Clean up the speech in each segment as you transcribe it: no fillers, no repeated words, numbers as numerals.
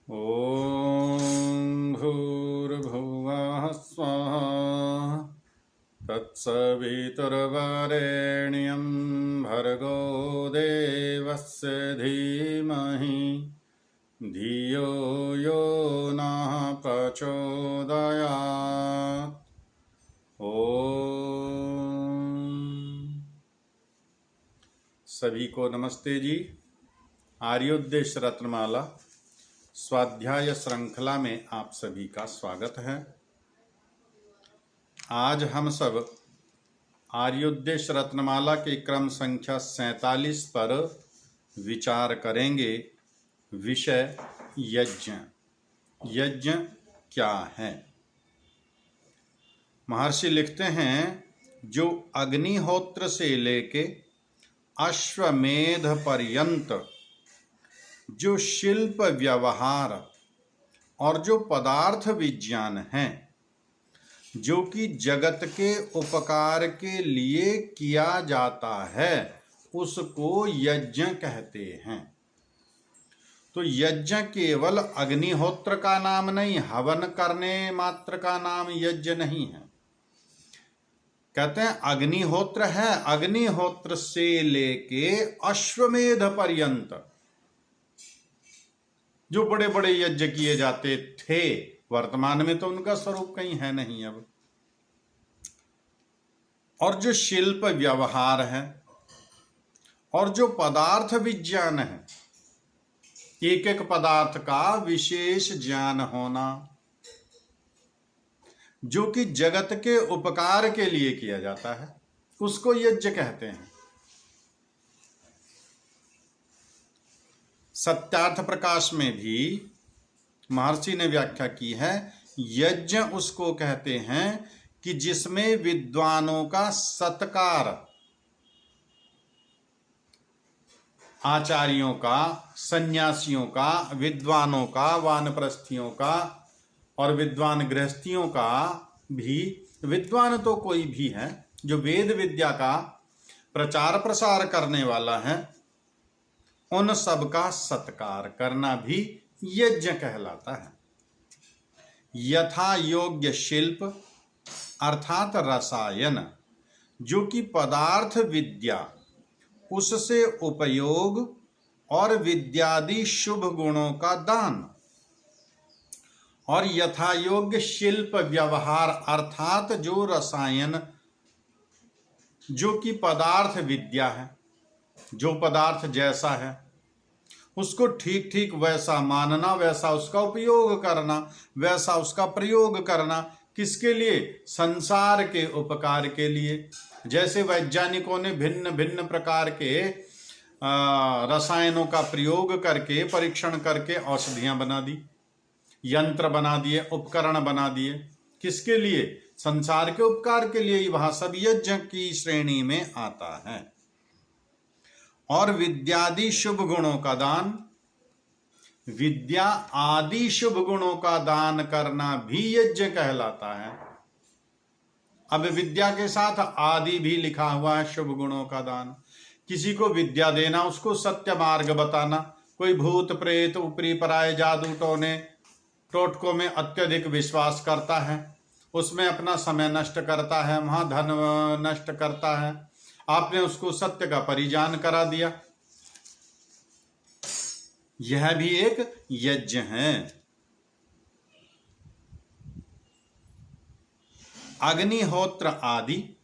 ॐ भूर्भुवः स्वः तत्सवितुर्वरेण्यं भर्गो देवस्य धीमहि धियो यो नः प्रचोदयात्। सभी को नमस्ते जी। आर्योद्देश्य रत्नमाला स्वाध्याय श्रृंखला में आप सभी का स्वागत है। आज हम सब आर्योद्देश्य रत्नमाला के क्रम संख्या 47 पर विचार करेंगे। विषय यज्ञ। यज्ञ क्या है? महर्षि लिखते हैं, जो अग्निहोत्र से लेके अश्वमेध पर्यंत जो शिल्प व्यवहार और जो पदार्थ विज्ञान है, जो कि जगत के उपकार के लिए किया जाता है, उसको यज्ञ कहते हैं। तो यज्ञ केवल अग्निहोत्र का नाम नहीं, हवन करने मात्र का नाम यज्ञ नहीं है। कहते हैं अग्निहोत्र है, अग्निहोत्र से लेके अश्वमेध पर्यंत जो बड़े बड़े यज्ञ किए जाते थे, वर्तमान में तो उनका स्वरूप कहीं है नहीं अब। और जो शिल्प व्यवहार है और जो पदार्थ विज्ञान है, एक एक पदार्थ का विशेष ज्ञान होना, जो कि जगत के उपकार के लिए किया जाता है, उसको यज्ञ कहते हैं। सत्यार्थ प्रकाश में भी महर्षि ने व्याख्या की है, यज्ञ उसको कहते हैं कि जिसमें विद्वानों का सत्कार, आचार्यों का, सन्यासियों का, विद्वानों का, वानप्रस्थियों का और विद्वान गृहस्थियों का भी, विद्वान तो कोई भी है जो वेद विद्या का प्रचार प्रसार करने वाला है, उन सब का सत्कार करना भी यज्ञ कहलाता है। यथा योग्य शिल्प अर्थात रसायन, जो कि पदार्थ विद्या, उससे उपयोग और विद्यादि शुभ गुणों का दान, और यथा योग्य शिल्प व्यवहार अर्थात जो रसायन, जो कि पदार्थ विद्या है, जो पदार्थ जैसा है उसको ठीक ठीक वैसा मानना, वैसा उसका उपयोग करना, वैसा उसका प्रयोग करना। किसके लिए? संसार के उपकार के लिए। जैसे वैज्ञानिकों ने भिन्न भिन्न प्रकार के रसायनों का प्रयोग करके, परीक्षण करके औषधियां बना दी, यंत्र बना दिए, उपकरण बना दिए। किसके लिए? संसार के उपकार के लिए। वह सब यज्ञ की श्रेणी में आता है। और विद्यादि शुभ गुणों का दान, विद्या आदि शुभ गुणों का दान करना भी यज्ञ कहलाता है। अब विद्या के साथ आदि भी लिखा हुआ है, शुभ गुणों का दान। किसी को विद्या देना, उसको सत्य मार्ग बताना। कोई भूत प्रेत, ऊपरी पराये, जादू टोने टोटकों में अत्यधिक विश्वास करता है, उसमें अपना समय नष्ट करता है, वहां धन नष्ट करता है, आपने उसको सत्य का परिज्ञान करा दिया, यह भी एक यज्ञ है। अग्निहोत्र आदि,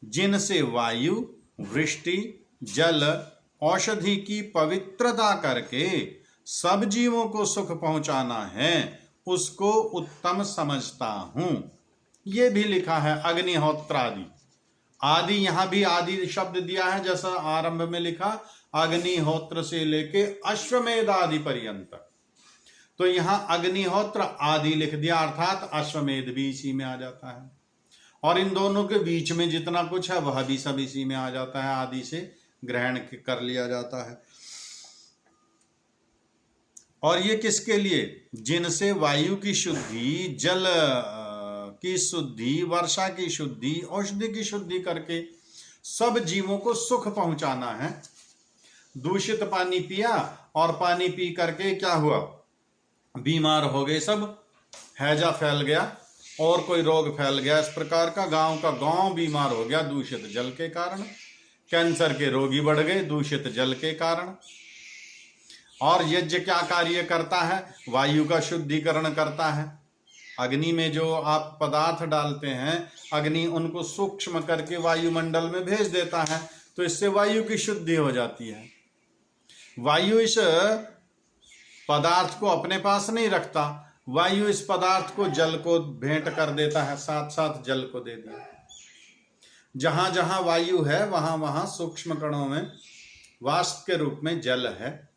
जिनसे वायु, वृष्टि, जल, औषधि की पवित्रता करके सब जीवों को सुख पहुंचाना है, उसको उत्तम समझता हूं। यह भी लिखा है अग्निहोत्र आदि। आदि, यहां भी आदि शब्द दिया है, जैसा आरंभ में लिखा अग्निहोत्र से लेके अश्वमेध आदि पर्यंत। तो यहां अग्निहोत्र आदि लिख दिया, अर्थात अश्वमेध भी इसी में आ जाता है। और इन दोनों के बीच में जितना कुछ है वह भी सब इसी में आ जाता है, आदि से ग्रहण कर लिया जाता है। और ये किसके लिए? जिनसे वायु की शुद्धि, जल की शुद्धि, वर्षा की शुद्धि, औषधि की शुद्धि करके सब जीवों को सुख पहुंचाना है। दूषित पानी पिया और पानी पी करके क्या हुआ, बीमार हो गए सब, हैजा फैल गया और कोई रोग फैल गया इस प्रकार का गांव बीमार हो गया दूषित जल के कारण। कैंसर के रोगी बढ़ गए दूषित जल के कारण। और यज्ञ क्या कार्य करता है, वायु का शुद्धिकरण करता है। अग्नि में जो आप पदार्थ डालते हैं, अग्नि उनको सूक्ष्म करके वायुमंडल में भेज देता है, तो इससे वायु की शुद्धि हो जाती है। वायु इस पदार्थ को अपने पास नहीं रखता, वायु इस पदार्थ को जल को भेंट कर देता है, साथ साथ जल को दे दिया। जहां जहां वायु है वहां वहां सूक्ष्म कणों में वाष्प के रूप में जल है।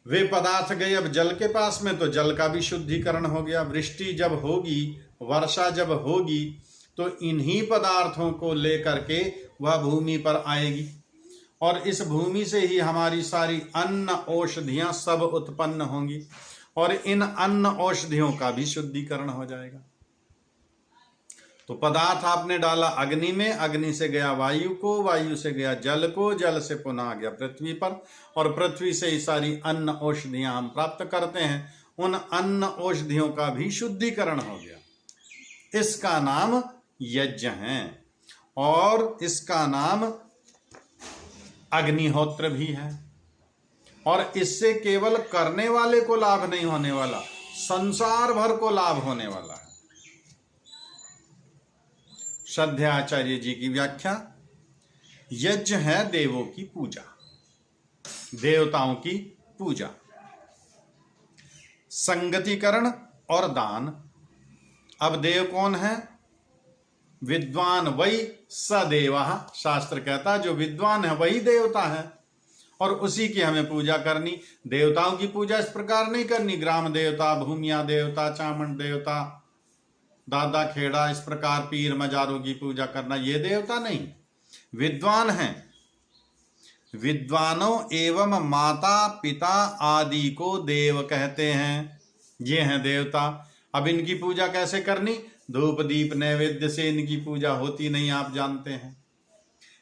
वे पदार्थ गए अब जल के पास में, तो जल का भी शुद्धिकरण हो गया। वृष्टि जब होगी, वर्षा जब होगी, तो इन्हीं पदार्थों को लेकर के वह भूमि पर आएगी और इस भूमि से ही हमारी सारी अन्न औषधियां सब उत्पन्न होंगी और इन अन्न औषधियों का भी शुद्धिकरण हो जाएगा। तो पदार्थ आपने डाला अग्नि में, अग्नि से गया वायु को, वायु से गया जल को, जल से पुनः आ गया पृथ्वी पर और पृथ्वी से ही सारी अन्न औषधियां हम प्राप्त करते हैं। उन अन्न औषधियों का भी शुद्धिकरण हो गया। इसका नाम यज्ञ है और इसका नाम अग्निहोत्र भी है। और इससे केवल करने वाले को लाभ नहीं होने वाला, संसार भर को लाभ होने वाला है। श्रद्धाचार्य जी की व्याख्या, यज्ञ है देवों की पूजा, देवताओं की पूजा, संगतिकरण और दान। अब देव कौन है? विद्वान वही सदेवा, शास्त्र कहता है जो विद्वान है वही देवता है और उसी की हमें पूजा करनी। देवताओं की पूजा इस प्रकार नहीं करनी, ग्राम देवता, भूमिया देवता, चामन देवता, दादा खेड़ा, इस प्रकार पीर मजारों की पूजा करना, ये देवता नहीं। विद्वान हैं, विद्वानों एवं माता पिता आदि को देव कहते हैं, ये हैं देवता। अब इनकी पूजा कैसे करनी? धूप दीप नैवेद्य से इनकी पूजा होती नहीं, आप जानते हैं।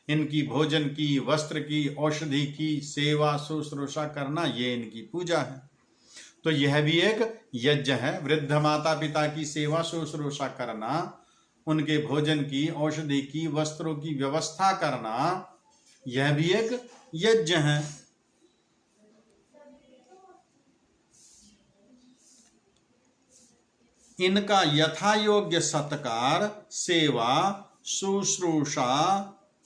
इनकी भोजन की, वस्त्र की, औषधि की सेवा शुश्रूषा करना, ये इनकी पूजा है। तो यह भी एक यज्ञ है। वृद्ध माता पिता की सेवा शुश्रूषा करना, उनके भोजन की, औषधि की, वस्त्रों की व्यवस्था करना, यह भी एक यज्ञ है। इनका यथा योग्य सत्कार, सेवा, शुश्रूषा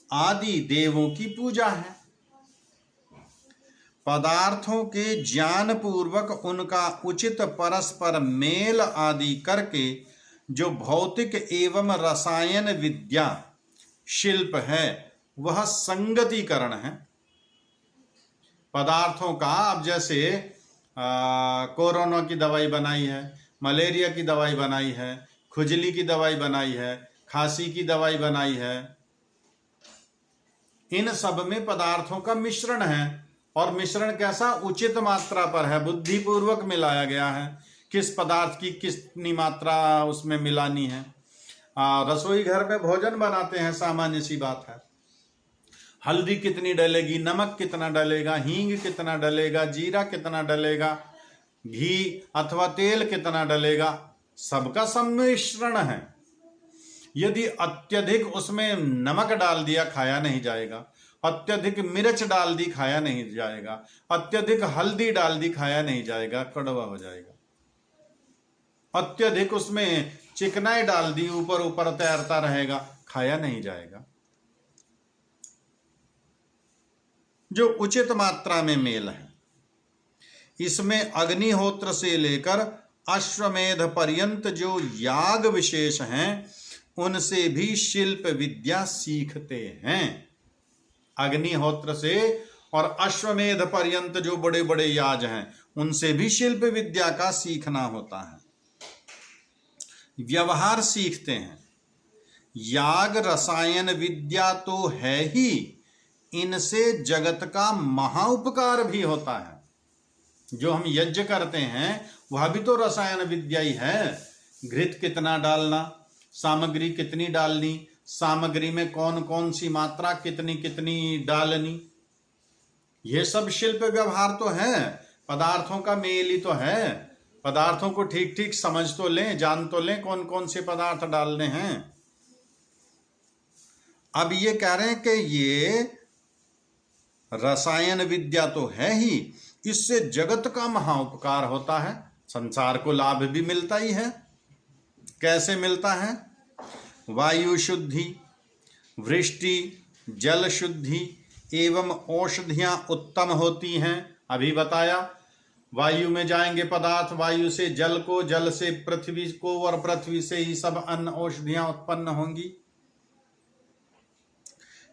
आदि देवों की पूजा है। पदार्थों के ज्ञान पूर्वक उनका उचित परस्पर मेल आदि करके जो भौतिक एवं रसायन विद्या शिल्प है वह संगतिकरण है। पदार्थों का, अब जैसे कोरोना की दवाई बनाई है, मलेरिया की दवाई बनाई है, खुजली की दवाई बनाई है, खांसी की दवाई बनाई है, इन सब में पदार्थों का मिश्रण है। और मिश्रण कैसा? उचित मात्रा पर है, बुद्धिपूर्वक मिलाया गया है। किस पदार्थ की कितनी मात्रा उसमें मिलानी है। रसोई घर में भोजन बनाते हैं, सामान्य सी बात है। हल्दी कितनी डलेगी, नमक कितना डलेगा, हींग कितना डलेगा, जीरा कितना डलेगा, घी अथवा तेल कितना डलेगा, सबका सम्मिश्रण है। यदि अत्यधिक उसमें नमक डाल दिया, खाया नहीं जाएगा। अत्यधिक मिर्च डाल दी, खाया नहीं जाएगा। अत्यधिक हल्दी डाल दी, खाया नहीं जाएगा, कड़वा हो जाएगा। अत्यधिक उसमें चिकनाई डाल दी, ऊपर ऊपर तैरता रहेगा, खाया नहीं जाएगा। जो उचित मात्रा में मेल है, इसमें अग्निहोत्र से लेकर अश्वमेध पर्यंत जो याग विशेष हैं उनसे भी शिल्प विद्या सीखते हैं। अग्निहोत्र से और अश्वमेध पर्यंत जो बड़े बड़े याग हैं उनसे भी शिल्प विद्या का सीखना होता है। व्यवहार सीखते हैं। याग रसायन विद्या तो है ही, इनसे जगत का महाउपकार भी होता है। जो हम यज्ञ करते हैं वह भी तो रसायन विद्या ही है। घृत कितना डालना, सामग्री कितनी डालनी, सामग्री में कौन कौन सी मात्रा कितनी कितनी डालनी, ये सब शिल्प व्यवहार तो है, पदार्थों का मेल ही तो है। पदार्थों को ठीक ठीक समझ तो लें, जान तो लें कौन कौन से पदार्थ डालने हैं। अब ये कह रहे हैं कि ये रसायन विद्या तो है ही, इससे जगत का महाउपकार होता है, संसार को लाभ भी मिलता ही है। कैसे मिलता है? वायु शुद्धि, वृष्टि, जल शुद्धि एवं औषधियां उत्तम होती हैं। अभी बताया, वायु में जाएंगे पदार्थ, वायु से जल को, जल से पृथ्वी को, और पृथ्वी से ही सब अन्न औषधियां उत्पन्न होंगी।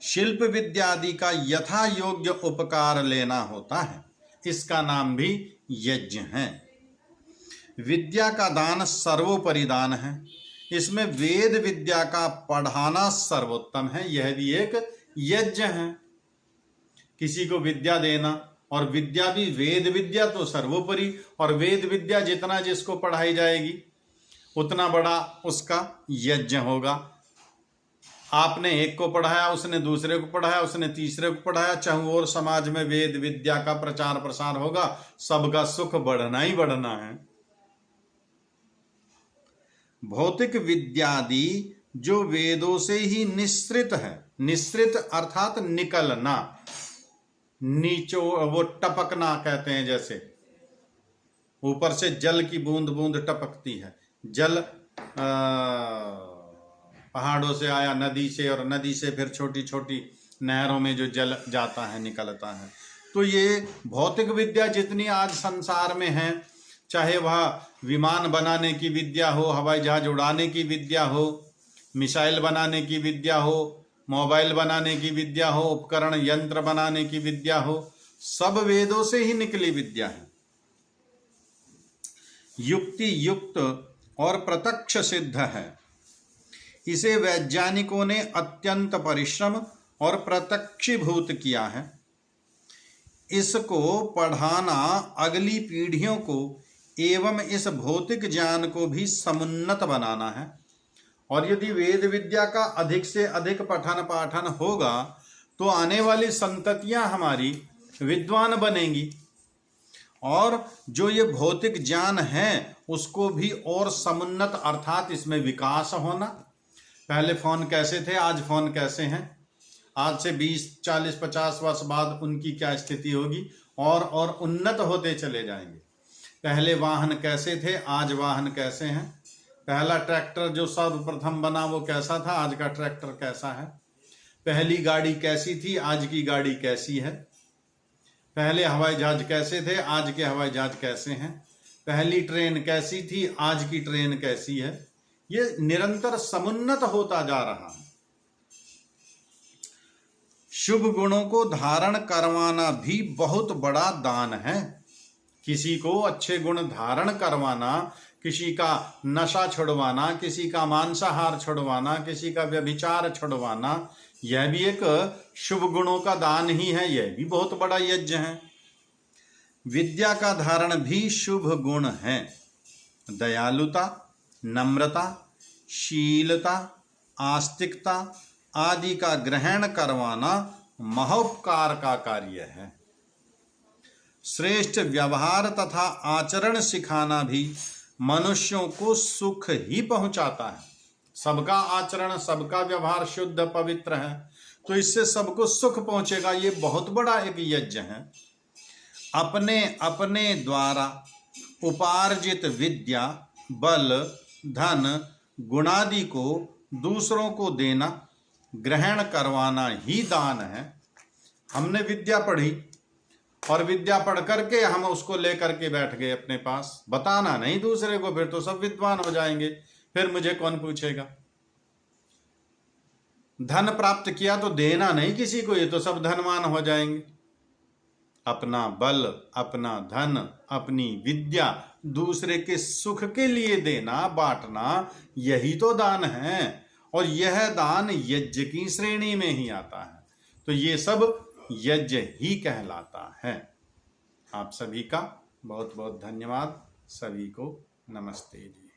शिल्प विद्यादि का यथा योग्य उपकार लेना होता है, इसका नाम भी यज्ञ है। विद्या का दान सर्वोपरि दान है, इसमें वेद विद्या का पढ़ाना सर्वोत्तम है, यह भी एक यज्ञ है। किसी को विद्या देना, और विद्या भी वेद विद्या तो सर्वोपरि, और वेद विद्या जितना जिसको पढ़ाई जाएगी उतना बड़ा उसका यज्ञ होगा। आपने एक को पढ़ाया, उसने दूसरे को पढ़ाया, उसने तीसरे को पढ़ाया, चाहे और समाज में वेद विद्या का प्रचार प्रसार होगा, सबका सुख बढ़ना ही बढ़ना है। भौतिक विद्यादि जो वेदों से ही निःसृत है, निःसृत अर्थात निकलना, नीचो वो टपकना कहते हैं, जैसे ऊपर से जल की बूंद बूंद टपकती है। जल पहाड़ों से आया, नदी से, और नदी से फिर छोटी छोटी नहरों में जो जल जाता है, निकलता है। तो ये भौतिक विद्या जितनी आज संसार में है, चाहे वह विमान बनाने की विद्या हो, हवाई जहाज उड़ाने की विद्या हो, मिसाइल बनाने की विद्या हो, मोबाइल बनाने की विद्या हो, उपकरण यंत्र बनाने की विद्या हो, सब वेदों से ही निकली विद्या है। युक्ति युक्त और प्रत्यक्ष सिद्ध है। इसे वैज्ञानिकों ने अत्यंत परिश्रम और प्रत्यक्षीभूत किया है। इसको पढ़ाना अगली पीढ़ियों को एवं इस भौतिक ज्ञान को भी समुन्नत बनाना है। और यदि वेद विद्या का अधिक से अधिक पठन पाठन होगा तो आने वाली संततियां हमारी विद्वान बनेंगी, और जो ये भौतिक ज्ञान है उसको भी और समुन्नत अर्थात इसमें विकास होना। पहले फोन कैसे थे, आज फोन कैसे हैं, आज से 20, 40, 50 वर्ष बाद उनकी क्या स्थिति होगी, और उन्नत होते चले जाएंगे। पहले वाहन कैसे थे, आज वाहन कैसे हैं। पहला ट्रैक्टर जो सर्वप्रथम बना वो कैसा था, आज का ट्रैक्टर कैसा है। पहली गाड़ी कैसी थी, आज की गाड़ी कैसी है। पहले हवाई जहाज कैसे थे, आज के हवाई जहाज कैसे हैं। पहली ट्रेन कैसी थी, आज की ट्रेन कैसी है। ये निरंतर समुन्नत होता जा रहा है। शुभ गुणों को धारण करवाना भी बहुत बड़ा दान है। किसी को अच्छे गुण धारण करवाना, किसी का नशा छुड़वाना, किसी का मांसाहार छुड़वाना, किसी का व्यभिचार छुड़वाना, यह भी एक शुभ गुणों का दान ही है, यह भी बहुत बड़ा यज्ञ है। विद्या का धारण भी शुभ गुण है। दयालुता, नम्रता, शीलता, आस्तिकता आदि का ग्रहण करवाना महोपकार का कार्य है। श्रेष्ठ व्यवहार तथा आचरण सिखाना भी मनुष्यों को सुख ही पहुंचाता है। सबका आचरण, सबका व्यवहार शुद्ध पवित्र है तो इससे सबको सुख पहुंचेगा। ये बहुत बड़ा एक यज्ञ है। अपने अपने द्वारा उपार्जित विद्या, बल, धन, गुणादि को दूसरों को देना, ग्रहण करवाना ही दान है। हमने विद्या पढ़ी और विद्या पढ़ करके हम उसको लेकर के बैठ गए अपने पास, बताना नहीं दूसरे को, फिर तो सब विद्वान हो जाएंगे, फिर मुझे कौन पूछेगा। धन प्राप्त किया तो देना नहीं किसी को, ये तो सब धनवान हो जाएंगे। अपना बल, अपना धन, अपनी विद्या दूसरे के सुख के लिए देना, बांटना, यही तो दान है। और यह दान यज्ञ की श्रेणी में ही आता है। तो ये सब यज्ञ ही कहलाता है। आप सभी का बहुत बहुत धन्यवाद। सभी को नमस्ते जी।